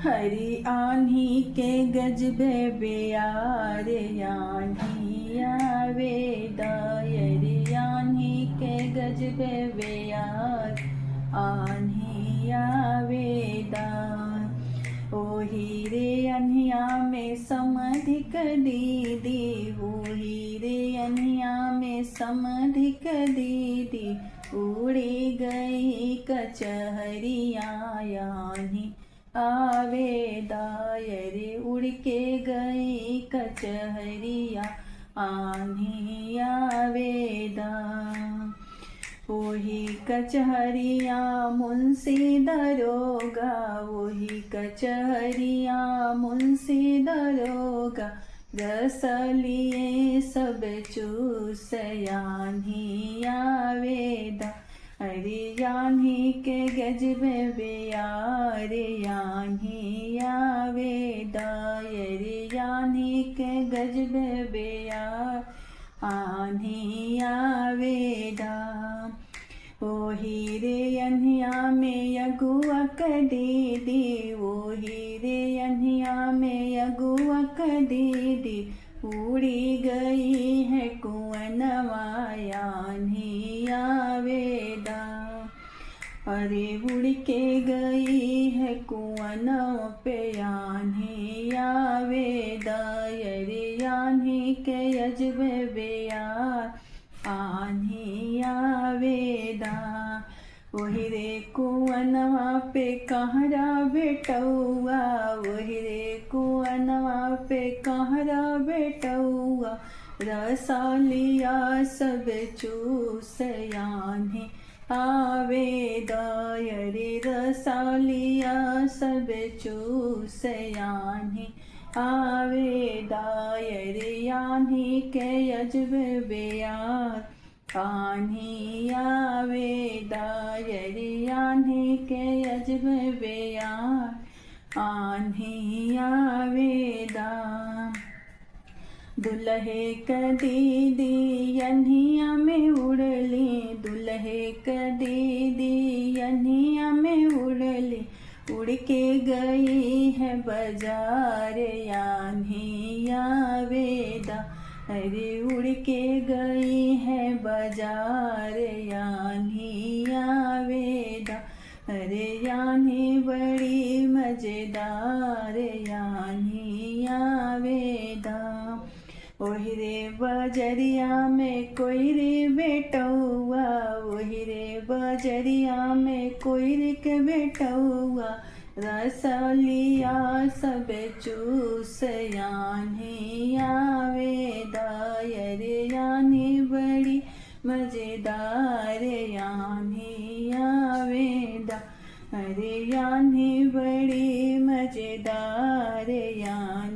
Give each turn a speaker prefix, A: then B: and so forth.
A: हरी आन्ही के गजबे बेयार आन्ही आवे दायरी आन्ही के गजबे बेयार आन्ही आवे दार ओही रे अन्हिया में समधिक दीदी ओही रे अन्हिया में समधिक दीदी उड़ी गई कचहरिया आन्ही आवे दायरे उड़ के गई कचहरिया आन्ही आवेदा वही कचहरिया मुंशी दरोगा वही कचहरिया मुंशी दरोगा रस लिए सब चूसयान्ही आवेदा अरे यान्ही के गजबे बेयार यान्ही आवे दायरे यान्ही के गजबे बेयार आन्ही आवेदा ओही रे अन्हिया में यगुआ दीदी ओही रे अन्हिया में यगुआ दीदी उड़ी गई है कुआनवा यान्ही आवेदा अरे उड़ के गई है कुआनों पे यान्ही आवेदा अरे यान्ही के अजबे बेयार आन्ही आवेदा वही रे कुआनवा पे कहरा बेटौआ वही रे कुआनवा पे कहरा बेटौआ रसालिया सब चूसयान्ही आवेदा रे रसालिया सब चूसयान्ही आवेदा रे यान्ही के अजबे बेयार आन्ही आवेदा रे यान्ही के अजबे बेयार आन्ही आवेदा दुल्हे क दीदी अन्हिया में उड़ली दुल्हे क दीदी अन्हिया में उड़ली उड़ के गई है बाजार यान्ही आवेदा अरे उड़ के गई है बाजार यान्ही आवेदा अरे यान्ही बड़ी मजेदार यान्ही आवेदा ओही रे बजरिया में कोई रे बेटौआ ओही रे बजरिया में कोई रे के बेटौआ रसलिया सब चूसयान्ही आवेदा रे यान्ही बड़ी मजेदार यान्ही आवेदा अरे यान्ही बड़ी मजेदार यान्ही